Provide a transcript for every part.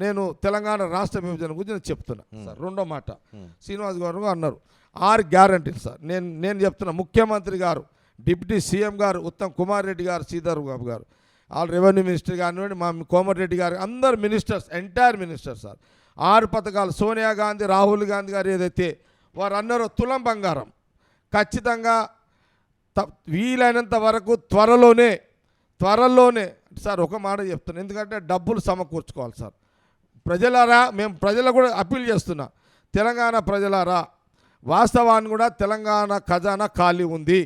నేను తెలంగాణ రాష్ట్ర విభజన గురించి నేను చెప్తున్నా సార్. రెండో మాట శ్రీనివాస్ గారు అన్నారు 6 గ్యారంటీలు సార్. నేను చెప్తున్నా, ముఖ్యమంత్రి గారు, డిప్యూటీ సీఎం గారు, ఉత్తమ్ కుమార్ రెడ్డి గారు, శ్రీధర్ బాబు గారు, ఆల్ రెవెన్యూ మినిస్టర్ కానివ్వండి, మా కోమటిరెడ్డి గారు, అందరు మినిస్టర్స్, ఎంటైర్ మినిస్టర్ సార్ 6 పథకాలు. సోనియా గాంధీ, రాహుల్ గాంధీ గారు ఏదైతే వారు అన్నారో తులం బంగారం ఖచ్చితంగా వీలైనంత వరకు త్వరలోనే సార్ ఒక మాట చెప్తున్నాను, ఎందుకంటే డబ్బులు సమకూర్చుకోవాలి సార్. ప్రజలారా, మేము ప్రజలకు కూడా అప్పీల్ చేస్తున్నా, తెలంగాణ ప్రజలారా, వాస్తవాన్ని కూడా తెలంగాణ ఖజానా ఖాళీ ఉంది,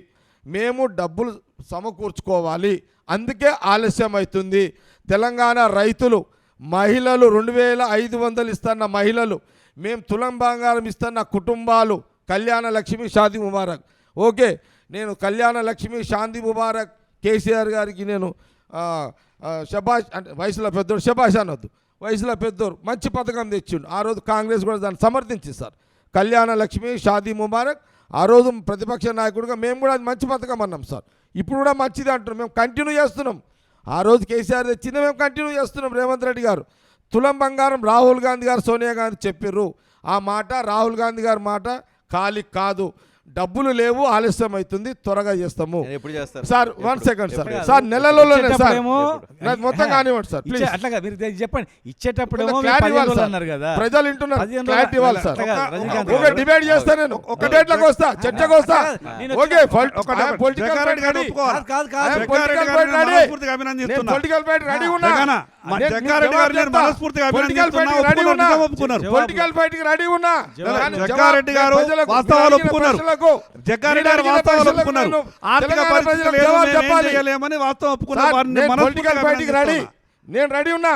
మేము డబ్బులు సమకూర్చుకోవాలి, అందుకే ఆలస్యం అవుతుంది. తెలంగాణ రైతులు, మహిళలు 2500 ఇస్తున్న మహిళలు, మేము తులం బంగారం ఇస్తున్న కుటుంబాలు, కళ్యాణ లక్ష్మి షాదీ ముబారక్. ఓకే, నేను కళ్యాణ లక్ష్మి షాదీ ముబారక్ కేసీఆర్ గారికి నేను శబాష్ అంటే వయసులో పెద్దోడు, శబాష్ అనొద్దు, వయసులో పెద్దోడు మంచి పథకం తెచ్చిండు. ఆ రోజు కాంగ్రెస్ కూడా దాన్ని సమర్థించింది సార్. కళ్యాణ లక్ష్మి షాదీ ముబారక్ ఆ రోజు ప్రతిపక్ష నాయకుడిగా మేము కూడా అది మంచి పథకం అన్నాం సార్. ఇప్పుడు కూడా మంచిది అంటున్నాం, మేము కంటిన్యూ చేస్తున్నాం. ఆ రోజు కేసీఆర్ తెచ్చింది మేము కంటిన్యూ చేస్తున్నాం. రేవంత్ రెడ్డి గారు తులం బంగారం రాహుల్ గాంధీ గారు, సోనియా గాంధీ చెప్పారు. ఆ మాట రాహుల్ గాంధీ గారి మాట ఖాళీ కాదు, డబ్బులు లేవు, ఆలస్యం అవుతుంది, త్వరగా చేస్తాము సార్. 1 సెకండ్ సార్, సార్ నెలలోనే సార్ మొత్తం కానివ్వండి సార్ ప్లీజ్. అట్లాగా మీరు చెప్పండి, ఇచ్చేటప్పుడు ప్రజలు వింటున్నారు, క్లారిటీ ఇవ్వాలి సార్. ఓకే, డిబేట్ చేస్తా, నేను ఒక డేట్లకు వస్తా, చర్చకు వస్తా. ఓకే, పొలిటికల్ ఫైట్ రెడీ ఉన్నా, పొలిటికల్ ఫైట్ రెడీ ఉన్నా. జగ్గారెడ్డి గారు వాస్తవాలు ఒప్పుకున్నారు, జగ్గారెడ్డి గారు వాస్తవాలు ఒప్పుకున్నారు, ఆర్థిక పరిస్థితి లేదు, చేయలేమని వాస్తవం ఒప్పుకున్నారు. పొలిటికల్ ఫైట్ రెడీ, నేను రెడీ ఉన్నా.